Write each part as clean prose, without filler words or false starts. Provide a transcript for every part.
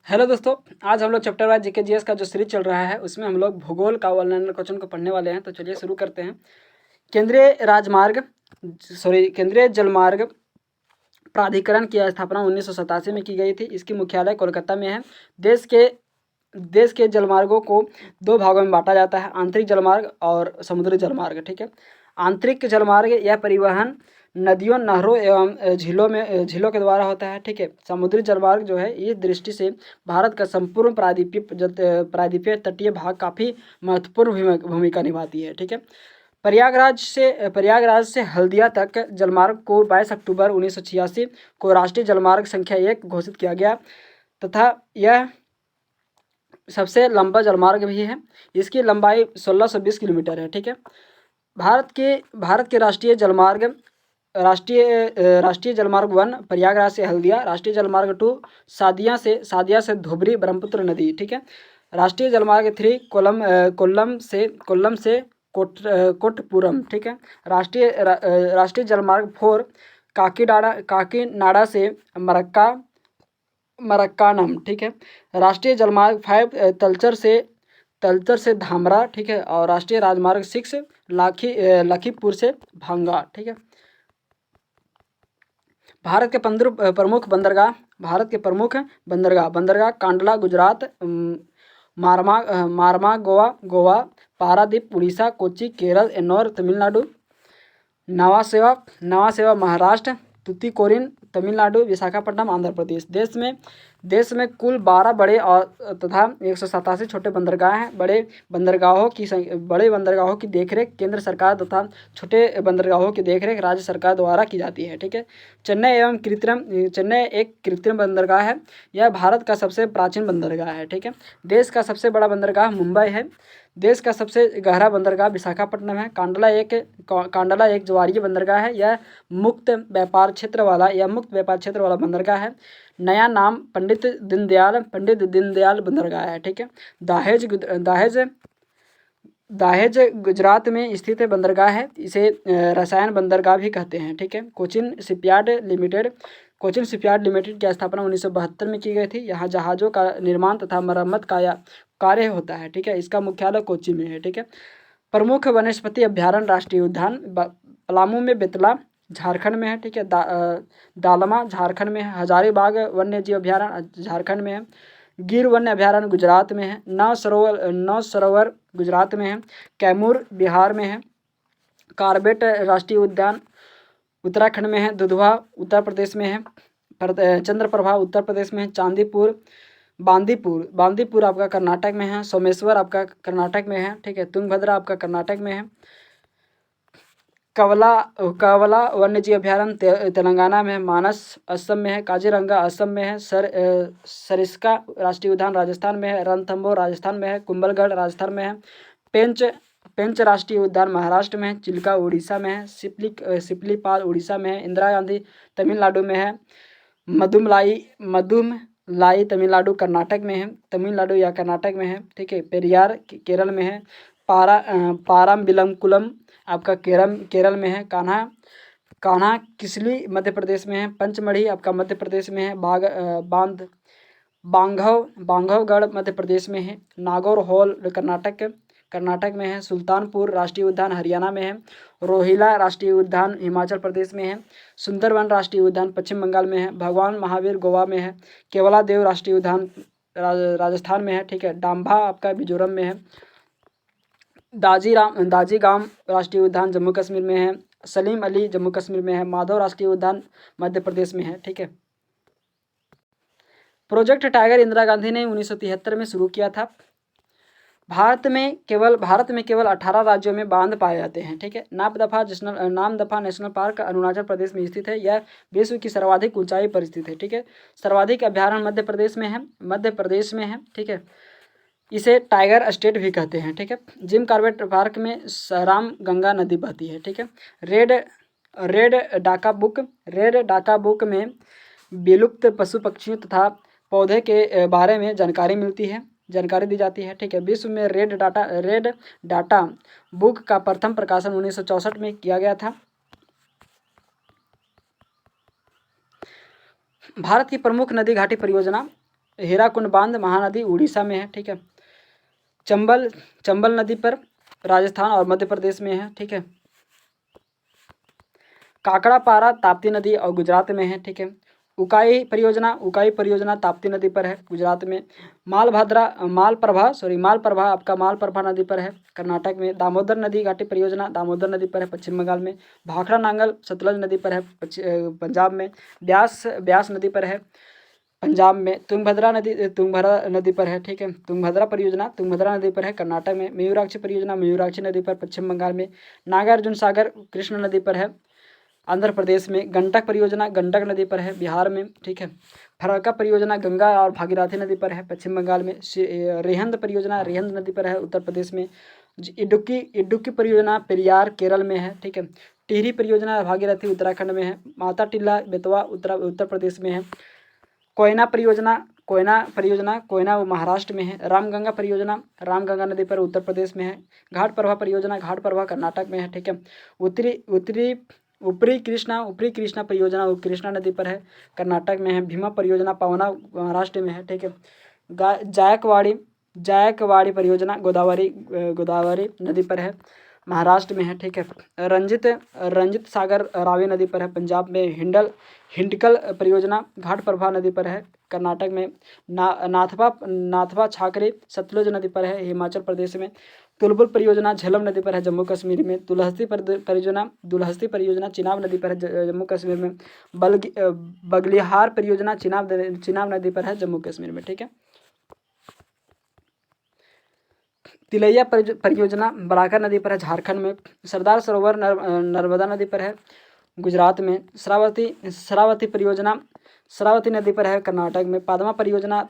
Hello दोस्तों, आज हम लोग चैप्टर वाइज जीके जीएस का जो सीरीज चल रहा है उसमें हम लोग भूगोल का ऑनलाइन क्वेश्चन को पढ़ने वाले हैं। तो चलिए शुरू करते हैं। केंद्रीय जलमार्ग प्राधिकरण की स्थापना 1987 में की गई थी। इसकी मुख्यालय कोलकाता में है। देश के जलमार्गों को दो भागों में बांटा जाता है, आंतरिक जलमार्ग और समुद्री जलमार्ग। ठीक है, आंतरिक जलमार्ग यह परिवहन नदियों, नहरों एवं झीलों के द्वारा होता है। ठीक है, समुद्री जलमार्ग जो है इस दृष्टि से भारत का संपूर्ण प्रायद्वीपीय तटीय भाग काफ़ी महत्वपूर्ण भूमिका निभाती है। ठीक है, प्रयागराज से हल्दिया तक जलमार्ग को 22 अक्टूबर 1986 को राष्ट्रीय जलमार्ग संख्या 1 घोषित किया गया तथा यह सबसे लंबा जलमार्ग भी है। इसकी लंबाई 1620 किलोमीटर है। ठीक है, भारत के राष्ट्रीय जलमार्ग 1 प्रयागराज से हल्दिया, राष्ट्रीय जलमार्ग 2 सादिया से धुबरी ब्रह्मपुत्र नदी। ठीक है, राष्ट्रीय जलमार्ग 3 कोल्लम से कोट्टपुरम। ठीक है, राष्ट्रीय जलमार्ग 4 काकीनाडा से मरक्कानम। ठीक है, राष्ट्रीय जलमार्ग 5 तलचर से धामरा। ठीक है, और राष्ट्रीय राजमार्ग 6 लखीमपुर से भांगा। ठीक है, भारत के बंदरगाह कांडला गुजरात, मारमा गोवा, पारादीप उड़ीसा, कोच्चि केरल, एन्नौर तमिलनाडु, नवा सेवा महाराष्ट्र, तुतीकोरिन तमिलनाडु, विशाखापट्टनम आंध्र प्रदेश। देश में कुल 12 बड़े और तथा 187 छोटे बंदरगाह हैं। बड़े बंदरगाहों की देखरेख केंद्र सरकार तथा छोटे बंदरगाहों की देखरेख राज्य सरकार द्वारा की जाती है। ठीक है, चेन्नई एक कृत्रिम बंदरगाह है। यह भारत का सबसे प्राचीन बंदरगाह है। ठीक है, देश का सबसे बड़ा बंदरगाह मुंबई है। देश का सबसे गहरा बंदरगाह विशाखापट्टनम है। कांडला एक ज्वारीय बंदरगाह है। यह मुक्त व्यापार क्षेत्र वाला बंदरगाह है। नया नाम पंडित दीनदयाल बंदरगाह है। ठीक है, दाहेज गुजरात में स्थित बंदरगाह है। इसे रसायन बंदरगाह भी कहते हैं। ठीक है, कोचिन शिपयार्ड लिमिटेड की स्थापना 1972 में की गई थी। यहाँ जहाज़ों का निर्माण तथा मरम्मत का कार्य होता है। ठीक है, इसका मुख्यालय कोच्चि में है। ठीक है, प्रमुख वनस्पति अभ्यारण्य राष्ट्रीय उद्यान पलामू में, बेतला झारखंड में है। ठीक है, दालमा झारखंड में है। हजारीबाग वन्य जीव अभ्यारण्य झारखंड में है। गिर वन्य अभ्यारण्य गुजरात में है। नौ सरोवर गुजरात में है। कैमूर बिहार में है। कार्बेट राष्ट्रीय उद्यान उत्तराखंड में है। दुधवा उत्तर प्रदेश में है। चंद्रप्रभा उत्तर प्रदेश में है। बांदीपुर आपका कर्नाटक में है। सोमेश्वर आपका कर्नाटक में है। ठीक है, तुंगभद्रा आपका कर्नाटक में है। कवला वन्यजीव अभ्यारण्य तेलंगाना में है। मानस असम में है। काजीरंगा असम में है। सरिस्का राष्ट्रीय उद्यान राजस्थान में है। रणथंभौर राजस्थान में है। कुंभलगढ़ राजस्थान में है। पेंच राष्ट्रीय उद्यान महाराष्ट्र में है। चिल्का उड़ीसा में है। सिपलीपाल उड़ीसा में है। इंदिरा गांधी तमिलनाडु में है। मदुमलाई कर्नाटक में है। ठीक है, पेरियार केरल में है। पाराम्बिलकुलम आपका केरल में है। कान्हा किसली मध्य प्रदेश में है। पंचमढ़ी आपका मध्य प्रदेश में है। बांधवगढ़ मध्य प्रदेश में है। नागौर हॉल कर्नाटक में है। सुल्तानपुर राष्ट्रीय उद्यान हरियाणा में है। रोहिला राष्ट्रीय उद्यान हिमाचल प्रदेश में है। सुंदरवन राष्ट्रीय उद्यान पश्चिम बंगाल में है। भगवान महावीर गोवा में है। केवला देव राष्ट्रीय उद्यान राजस्थान में है। ठीक है, डांभा आपका मिजोरम में है। दाजीगाम राष्ट्रीय उद्यान जम्मू कश्मीर में है। सलीम अली जम्मू कश्मीर में है। माधव राष्ट्रीय उद्यान मध्य प्रदेश में है। ठीक है, प्रोजेक्ट टाइगर इंदिरा गांधी ने 1973 में शुरू किया था। भारत में केवल 18 राज्यों में बांध पाए जाते हैं। ठीक है, नामदफा नेशनल पार्क अरुणाचल प्रदेश में स्थित है। यह विश्व की सर्वाधिक ऊंचाई पर स्थित है। ठीक है, सर्वाधिक अभ्यारण्य मध्य प्रदेश में है। ठीक है, इसे टाइगर स्टेट भी कहते हैं। ठीक है, जिम कॉर्बेट पार्क में राम गंगा नदी बहती है। ठीक है, रेड डाका बुक में विलुप्त पशु पक्षियों तथा पौधे के बारे में जानकारी दी जाती है। ठीक है, विश्व में रेड डाटा बुक का प्रथम प्रकाशन 1964 में किया गया था। भारत की प्रमुख नदी घाटी परियोजना हीराकुंड बांध महानदी उड़ीसा में है, ठीक है। चंबल नदी पर राजस्थान और मध्य प्रदेश में है, ठीक है। काकड़ापारा ताप्ती नदी और गुजरात में है, ठीक है। उकाई परियोजना ताप्ती नदी पर है गुजरात में। मालप्रभा आपका मालप्रभा नदी पर है कर्नाटक में। दामोदर नदी घाटी परियोजना दामोदर नदी पर है पश्चिम बंगाल में। भाखड़ा नांगल सतलज नदी पर है पंजाब में। ब्यास नदी पर है पंजाब में। तुंगभद्रा नदी पर है, ठीक है। तुंगभद्रा नदी पर है कर्नाटक में। मयूराक्षी परियोजना मयूराक्षी नदी पर पश्चिम बंगाल में। नागार्जुन सागर कृष्ण नदी पर है आंध्र प्रदेश में। गंडक परियोजना गंडक नदी पर है बिहार में, ठीक है। फरक्का परियोजना गंगा और भागीरथी नदी पर है पश्चिम बंगाल में। रिहंद परियोजना रिहंद नदी पर है उत्तर प्रदेश में। इडुक्की परियोजना पेरियार केरल में है, ठीक है। टिहरी परियोजना भागीरथी उत्तराखंड में है। माता टिल्ला बेतवा उत्तर प्रदेश में है। कोयना कोयना वो महाराष्ट्र में है। रामगंगा परियोजना रामगंगा नदी पर उत्तर प्रदेश में है। घाट प्रभा परियोजना घाट प्रभा कर्नाटक में है, ठीक है। ऊपरी कृष्णा परियोजना वो कृष्णा नदी पर है कर्नाटक में है। भीमा परियोजना पावना महाराष्ट्र में है, ठीक है। जायकवाड़ी परियोजना गोदावरी नदी पर है महाराष्ट्र में है, ठीक है। रंजित सागर रावी नदी पर है पंजाब में। हिंडकल परियोजना घाट प्रभा नदी पर है कर्नाटक में। नाथपा छाकरे सतलुज नदी पर है हिमाचल प्रदेश में। तुलबुल परियोजना झेलम नदी पर है जम्मू कश्मीर में। दुलहस्ती परियोजना चिनाब नदी पर है जम्मू कश्मीर में। बगलिहार परियोजना चिनाब नदी पर है जम्मू कश्मीर में, ठीक है। तिलैया परियोजना बराकर नदी पर है झारखंड में। सरदार सरोवर नर्मदा नदी पर है गुजरात में। शरावती परियोजना शरावती नदी पर है कर्नाटक में। पद्मा परियोजना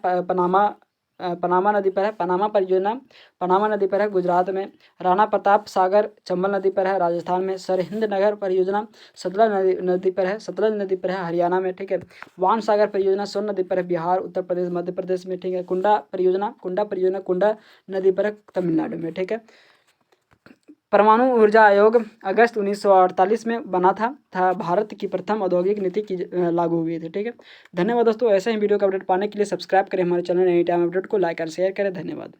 पनामा नदी पर है। पनामा नदी पर है गुजरात में। राणा प्रताप सागर चंबल नदी पर है राजस्थान में। सरहिंद नगर परियोजना सतलज नदी पर है हरियाणा में, ठीक है। वान सागर परियोजना सोन नदी पर है बिहार उत्तर प्रदेश मध्य प्रदेश में, ठीक है। कुंडा परियोजना कुंडा नदी पर है तमिलनाडु में, ठीक है। परमाणु ऊर्जा आयोग अगस्त 1948 में बना था भारत की प्रथम औद्योगिक नीति की लागू हुई थी, ठीक है। धन्यवाद दोस्तों। ऐसे ही वीडियो का अपडेट पाने के लिए सब्सक्राइब करें हमारे चैनल एनी टाइम अपडेट को, लाइक और शेयर करें। धन्यवाद।